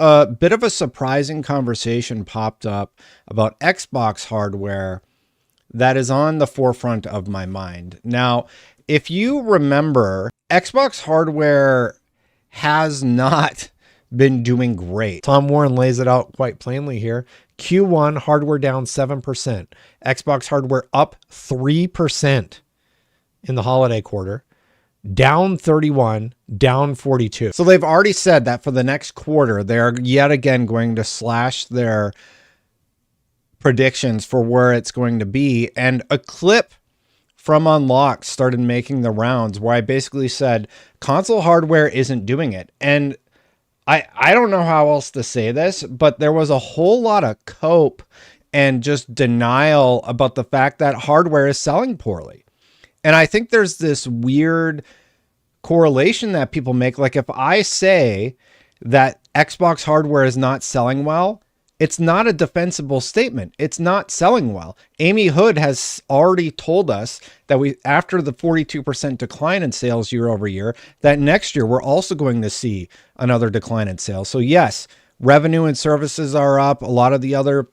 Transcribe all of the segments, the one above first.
a bit of a surprising conversation popped up about Xbox hardware that is on the forefront of my mind. Now, if you remember, Xbox hardware has not been doing great. Tom Warren lays it out quite plainly here. Q1 hardware down 7%. Xbox hardware up 3% in the holiday quarter. Down 31, down 42. So they've already said that for the next quarter, they're yet again going to slash their predictions for where it's going to be. And a clip from Unlocked started making the rounds where I basically said console hardware isn't doing it. And I don't know how else to say this, but there was a whole lot of cope and just denial about the fact that hardware is selling poorly. And I think there's this weird correlation that people make. Like if I say that Xbox hardware is not selling well, it's not a defensible statement. It's not selling well. Amy Hood has already told us that after the 42% decline in sales year over year, that next year we're also going to see another decline in sales. So yes, revenue and services are up. A lot of the other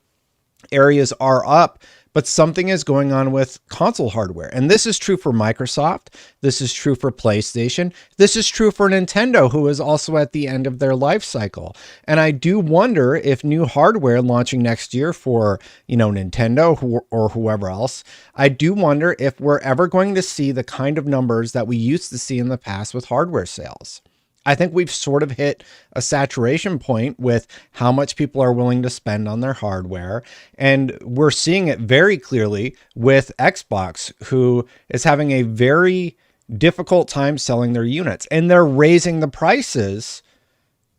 areas are up, but something is going on with console hardware. And this is true for Microsoft. This is true for PlayStation. This is true for Nintendo, who is also at the end of their life cycle. And I do wonder if new hardware launching next year for, Nintendo or whoever else, I do wonder if we're ever going to see the kind of numbers that we used to see in the past with hardware sales. I think we've sort of hit a saturation point with how much people are willing to spend on their hardware. And we're seeing it very clearly with Xbox, who is having a very difficult time selling their units. And they're raising the prices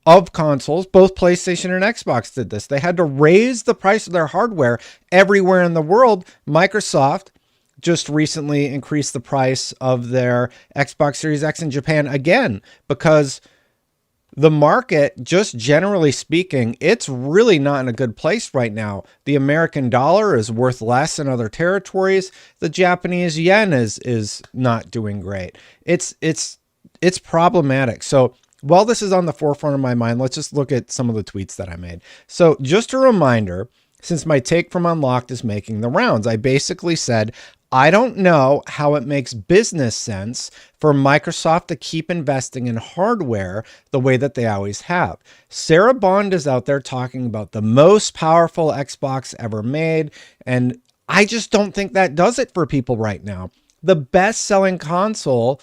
of consoles. Both PlayStation and Xbox did this. They had to raise the price of their hardware everywhere in the world. Microsoft just recently increased the price of their Xbox Series X in Japan again, because the market, just generally speaking, it's really not in a good place right now. The American dollar is worth less in other territories. The Japanese yen is not doing great. It's problematic. So while this is on the forefront of my mind, let's just look at some of the tweets that I made. So just a reminder, since my take from Unlocked is making the rounds, I basically said, I don't know how it makes business sense for Microsoft to keep investing in hardware the way that they always have. Sarah Bond is out there talking about the most powerful Xbox ever made, and I just don't think that does it for people right now. The best-selling console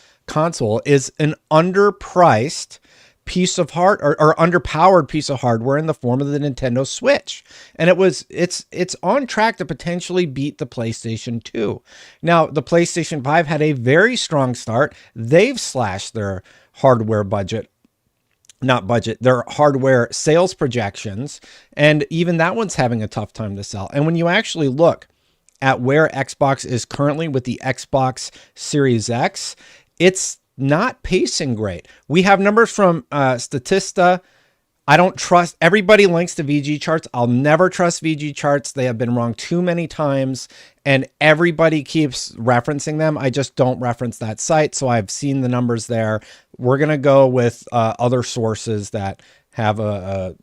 is an underpriced piece of or underpowered piece of hardware in the form of the Nintendo Switch. And it's on track to potentially beat the PlayStation 2. Now, the PlayStation 5 had a very strong start. They've slashed their hardware their hardware sales projections. And even that one's having a tough time to sell. And when you actually look at where Xbox is currently with the Xbox Series X, it's not pacing great. We have numbers from Statista. I don't trust, everybody links to VG charts. I'll never trust VG charts. They have been wrong too many times, and everybody keeps referencing them. I just don't reference that site. So I've seen the numbers there. We're going to go with other sources that have a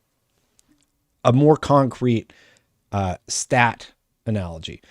more concrete stat analogy.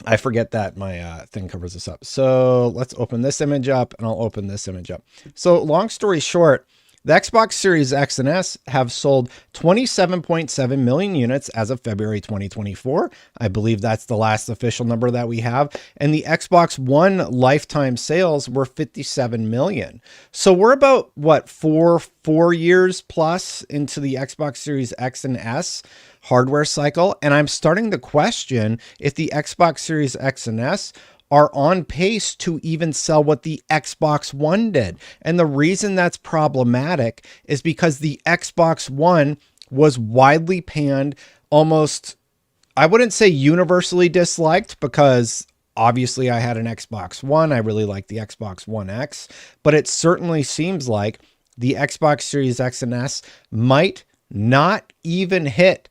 I forget that my thing covers this up. So let's open this image up, and I'll open this image up. So long story short, the Xbox Series X and S have sold 27.7 million units as of February 2024. I believe that's the last official number that we have. And the Xbox One lifetime sales were 57 million. So we're about, what, four years plus into the Xbox Series X and S hardware cycle. And I'm starting to question if the Xbox Series X and S are on pace to even sell what the Xbox One did. And the reason that's problematic is because the Xbox One was widely panned, almost, I wouldn't say universally disliked, because obviously I had an Xbox One. I really like the Xbox One X, but it certainly seems like the Xbox Series X and S might not even hit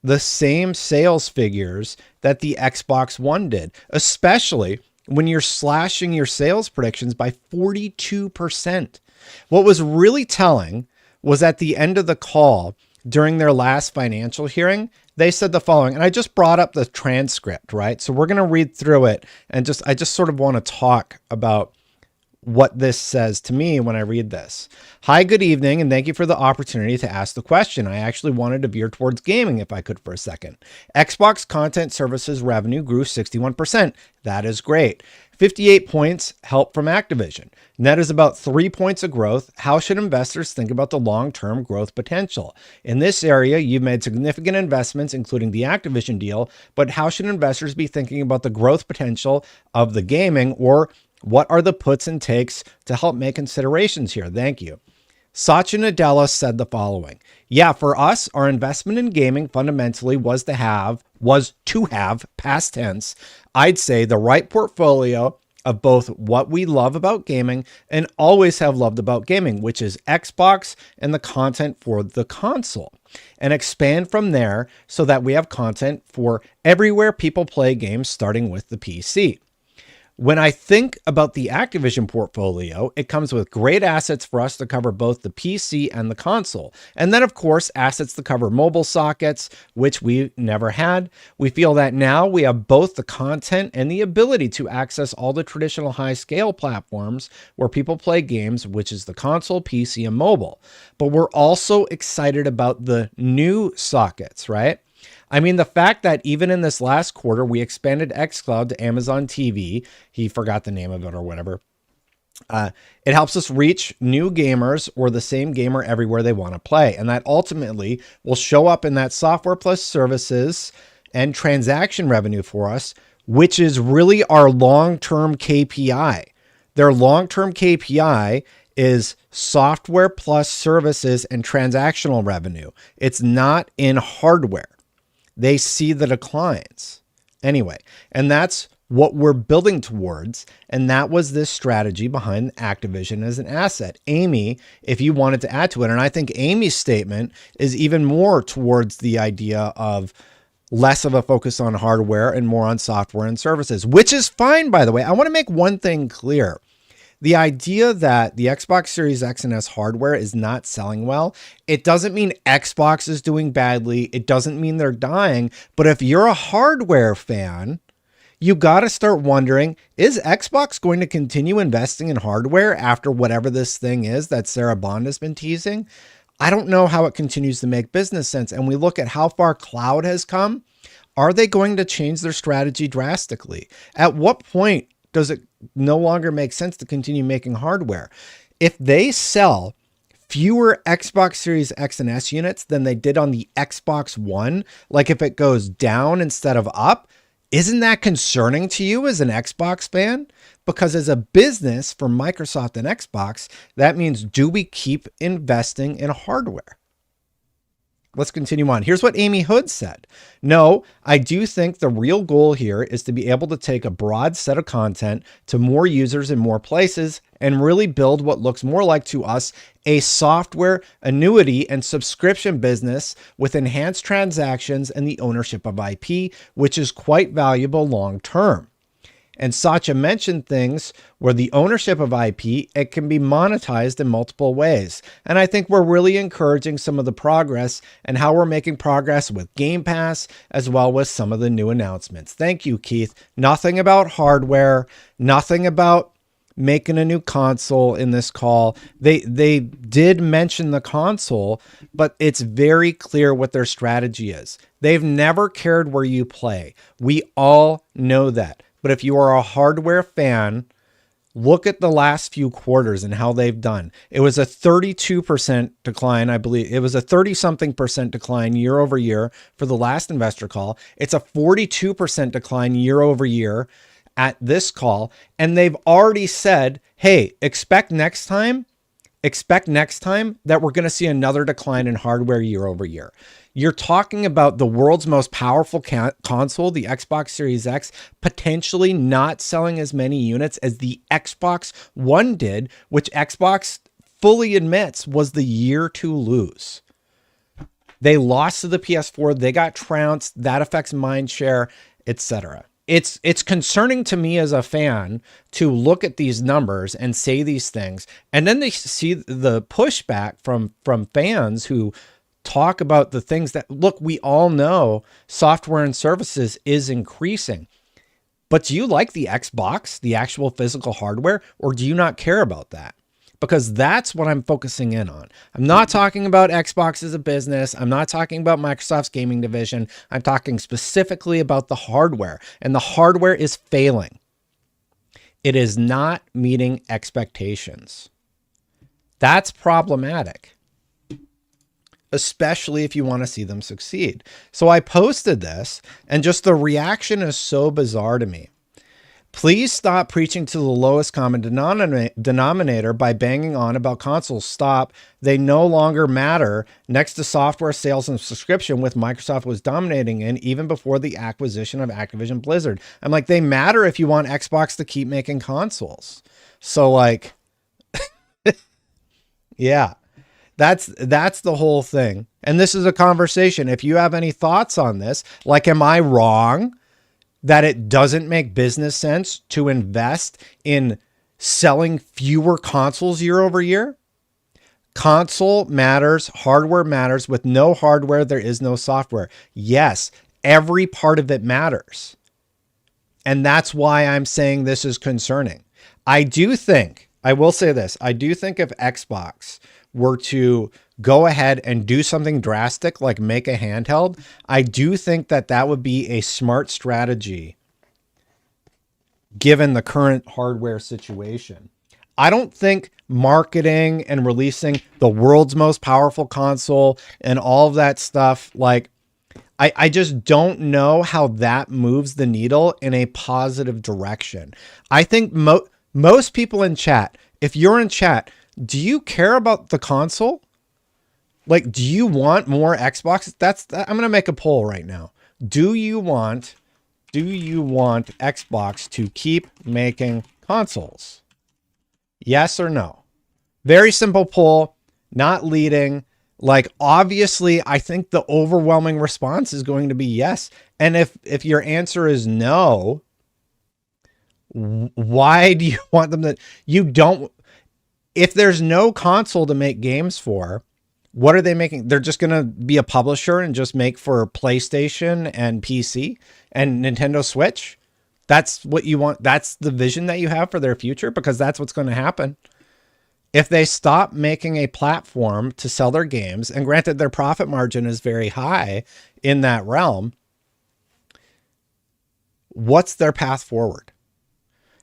the same sales figures that the Xbox One did, especially when you're slashing your sales predictions by 42%. What was really telling was at the end of the call during their last financial hearing. They said the following, and I just brought up the transcript, right? So we're going to read through it and I just sort of want to talk about what this says to me when I read this. Hi, good evening, and thank you for the opportunity to ask the question. I actually wanted to veer towards gaming if I could for a second. Xbox content services revenue grew 61%. That is great. 58 points help from Activision. And that is about 3 points of growth. How should investors think about the long-term growth potential? In this area, you've made significant investments, including the Activision deal, but how should investors be thinking about the growth potential of the gaming, or what are the puts and takes to help make considerations here? Thank you. Satya Nadella said the following. Yeah, for us, our investment in gaming fundamentally was to have, past tense, I'd say the right portfolio of both what we love about gaming and always have loved about gaming, which is Xbox and the content for the console, and expand from there so that we have content for everywhere people play games, starting with the PC. When I think about the Activision portfolio, it comes with great assets for us to cover both the PC and the console. And then, of course, assets to cover mobile sockets, which we never had. We feel that now we have both the content and the ability to access all the traditional high-scale platforms where people play games, which is the console, PC, and mobile. But we're also excited about the new sockets, right? I mean, the fact that even in this last quarter, we expanded xCloud to Amazon TV. He forgot the name of it or whatever. It helps us reach new gamers or the same gamer everywhere they want to play. And that ultimately will show up in that software plus services and transaction revenue for us, which is really our long-term KPI. Their long-term KPI is software plus services and transactional revenue. It's not in hardware. They see the declines anyway, and that's what we're building towards. And that was this strategy behind Activision as an asset. Amy, if you wanted to add to it, and I think Amy's statement is even more towards the idea of less of a focus on hardware and more on software and services, which is fine, by the way. I want to make one thing clear. The idea that the Xbox Series X and S hardware is not selling well, it doesn't mean Xbox is doing badly. It doesn't mean they're dying. But if you're a hardware fan, you got to start wondering, is Xbox going to continue investing in hardware after whatever this thing is that Sarah Bond has been teasing? I don't know how it continues to make business sense. And we look at how far cloud has come. Are they going to change their strategy drastically? At what point does it no longer make sense to continue making hardware? If they sell fewer Xbox Series X and S units than they did on the Xbox One, like if it goes down instead of up, isn't that concerning to you as an Xbox fan? Because as a business for Microsoft and Xbox, that means, do we keep investing in hardware? Let's continue on. Here's what Amy Hood said. No, I do think the real goal here is to be able to take a broad set of content to more users in more places and really build what looks more like to us a software annuity and subscription business with enhanced transactions and the ownership of IP, which is quite valuable long term. And Satya mentioned things where the ownership of IP, it can be monetized in multiple ways. And I think we're really encouraging some of the progress and how we're making progress with Game Pass, as well with some of the new announcements. Thank you, Keith. Nothing about hardware, nothing about making a new console in this call. They did mention the console, but it's very clear what their strategy is. They've never cared where you play. We all know that. But if you are a hardware fan, look at the last few quarters and how they've done. It was a 32% decline, I believe. It was a 30-something% decline year over year for the last investor call. It's a 42% decline year over year at this call. And they've already said, hey, expect next time that we're going to see another decline in hardware year over year. You're talking about the world's most powerful console, the Xbox Series X, potentially not selling as many units as the Xbox One did, which Xbox fully admits was the year to lose. They lost to the PS4. They got trounced. That affects mind share, etc. it's concerning to me as a fan to look at these numbers and say these things, and then they see the pushback from fans who talk about the things that, look, we all know software and services is increasing. But do you like the Xbox, the actual physical hardware, or do you not care about that? Because that's what I'm focusing in on. I'm not talking about Xbox as a business. I'm not talking about Microsoft's gaming division. I'm talking specifically about the hardware, and the hardware is failing. It is not meeting expectations. That's problematic, especially if you want to see them succeed. So I posted this, and just the reaction is so bizarre to me. Please stop preaching to the lowest common denominator by banging on about consoles. Stop. They no longer matter next to software sales and subscription, with Microsoft was dominating in even before the acquisition of Activision Blizzard. I'm like, they matter if you want Xbox to keep making consoles. So like, yeah, that's the whole thing. And this is a conversation. If you have any thoughts on this, like, am I wrong that it doesn't make business sense to invest in selling fewer consoles year over year? Console matters, hardware matters. With no hardware, there is no software. Yes, every part of it matters. And that's why I'm saying this is concerning. I will say this, I do think if Xbox were to go ahead and do something drastic, like make a handheld, I do think that that would be a smart strategy given the current hardware situation. I don't think marketing and releasing the world's most powerful console and all of that stuff, like, I just don't know how that moves the needle in a positive direction. I think most people in chat, if you're in chat, do you care about the console? Like, do you want more Xbox? I'm going to make a poll right now. Do you want Xbox to keep making consoles? Yes or no? Very simple poll, not leading. Like, obviously, I think the overwhelming response is going to be yes. And if your answer is no, why do you want them to? You don't. If there's no console to make games for, what are they making? They're just going to be a publisher and just make for PlayStation and PC and Nintendo Switch. That's what you want. That's the vision that you have for their future, because that's what's going to happen. If they stop making a platform to sell their games, and granted their profit margin is very high in that realm, what's their path forward?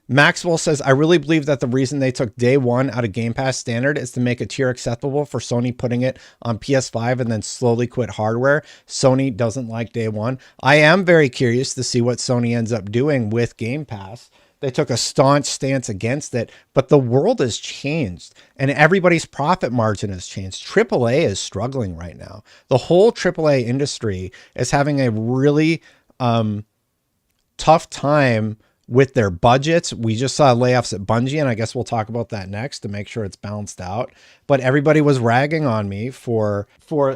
Maxwell says, I really believe that the reason they took day one out of Game Pass standard is to make a tier acceptable for Sony putting it on PS5 and then slowly quit hardware. Sony doesn't like day one. I am very curious to see what Sony ends up doing with Game Pass. They took a staunch stance against it, but the world has changed and everybody's profit margin has changed. AAA is struggling right now. The whole AAA industry is having a really tough time with their budgets. We just saw layoffs at Bungie, and I guess we'll talk about that next to make sure it's balanced out. But everybody was ragging on me for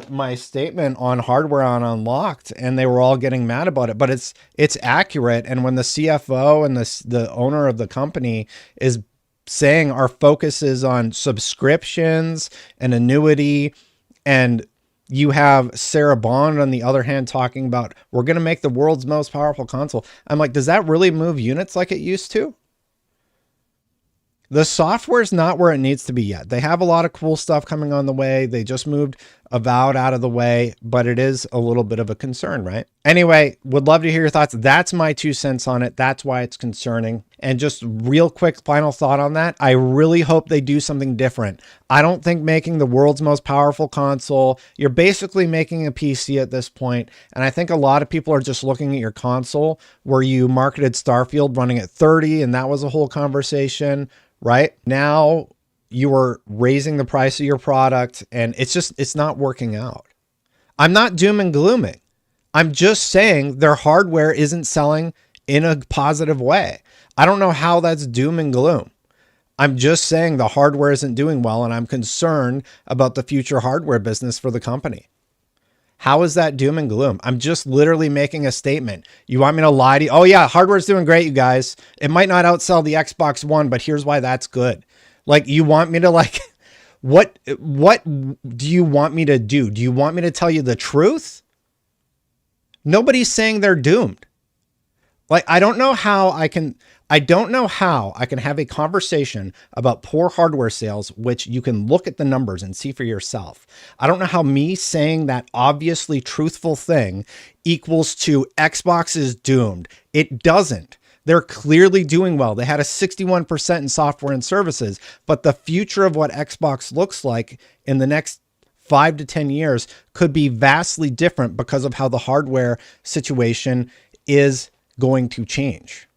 my statement on hardware on Unlocked, and they were all getting mad about it. But it's accurate. And when the CFO and the owner of the company is saying our focus is on subscriptions and annuity, and you have Sarah Bond on the other hand talking about, we're going to make the world's most powerful console. I'm like, does that really move units like it used to? The software's not where it needs to be yet. They have a lot of cool stuff coming on the way. They just moved Avowed out of the way, but it is a little bit of a concern, right? Anyway, would love to hear your thoughts. That's my 2 cents on it. That's why it's concerning. And just real quick final thought on that. I really hope they do something different. I don't think making the world's most powerful console, you're basically making a PC at this point. And I think a lot of people are just looking at your console where you marketed Starfield running at 30, and that was a whole conversation, right? Now you are raising the price of your product, and it's not working out. I'm not doom and glooming. I'm just saying their hardware isn't selling in a positive way. I don't know how that's doom and gloom. I'm just saying the hardware isn't doing well, and I'm concerned about the future hardware business for the company. How is that doom and gloom? I'm just literally making a statement. You want me to lie to you? Oh yeah, hardware's doing great, you guys. It might not outsell the Xbox One, but here's why that's good. Like, you want me to like, what do you want me to do? Do you want me to tell you the truth? Nobody's saying they're doomed. Like, I don't know how I can have a conversation about poor hardware sales, which you can look at the numbers and see for yourself. I don't know how me saying that obviously truthful thing equals to Xbox is doomed. It doesn't. They're clearly doing well. They had a 61% in software and services, but the future of what Xbox looks like in the next 5 to 10 years could be vastly different because of how the hardware situation is going to change.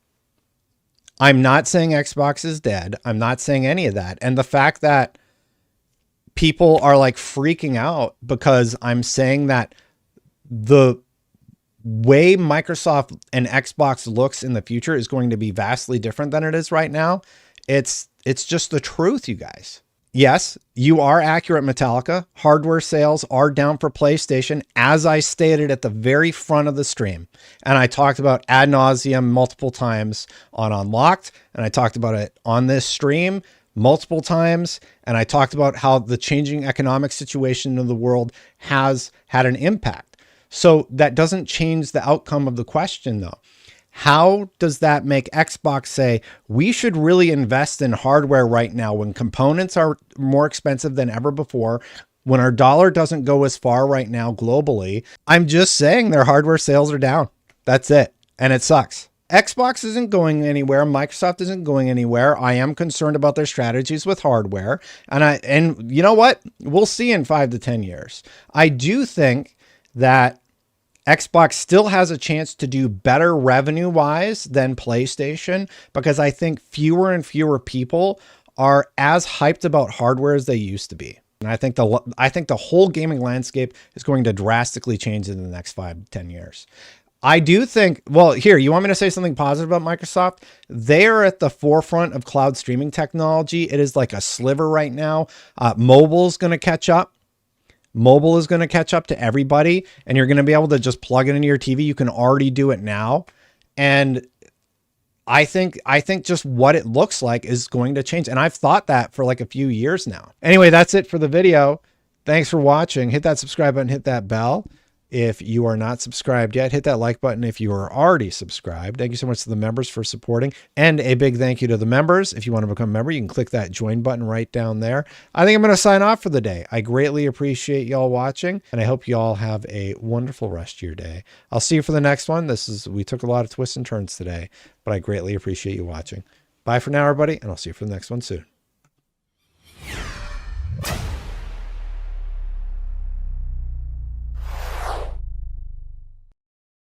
I'm not saying Xbox is dead. I'm not saying any of that. And the fact that people are like freaking out because I'm saying that the way Microsoft and Xbox looks in the future is going to be vastly different than it is right now. It's just the truth, you guys. Yes, you are accurate, Metallica. Hardware sales are down for PlayStation, as I stated at the very front of the stream. And I talked about ad nauseum multiple times on Unlocked, and I talked about it on this stream multiple times. And I talked about how the changing economic situation of the world has had an impact. So that doesn't change the outcome of the question, though. How does that make Xbox say we should really invest in hardware right now when components are more expensive than ever before, when our dollar doesn't go as far right now globally? I'm just saying their hardware sales are down. That's it. And it sucks. Xbox isn't going anywhere. Microsoft isn't going anywhere. I am concerned about their strategies with hardware. And you know what? We'll see in 5 to 10 years. I do think that Xbox still has a chance to do better revenue-wise than PlayStation, because I think fewer and fewer people are as hyped about hardware as they used to be. And I think the whole gaming landscape is going to drastically change in the next 5 to 10 years. I do think, well, here, you want me to say something positive about Microsoft? They are at the forefront of cloud streaming technology. It is like a sliver right now. Mobile is going to catch up. Mobile is going to catch up to everybody, and you're going to be able to just plug it into your TV. You can already do it now. And I think just what it looks like is going to change. And I've thought that for like a few years now. Anyway, that's it for the video. Thanks for watching. Hit that subscribe button, hit that bell. If you are not subscribed yet, hit that like button if you are already subscribed. Thank you so much to the members for supporting, and a big thank you to the members. If you want to become a member, you can click that join button right down there. I think I'm going to sign off for the day. I greatly appreciate y'all watching, and I hope you all have a wonderful rest of your day. I'll see you for the next one. We took a lot of twists and turns today, but I greatly appreciate you watching. Bye for now, everybody, and I'll see you for the next one soon.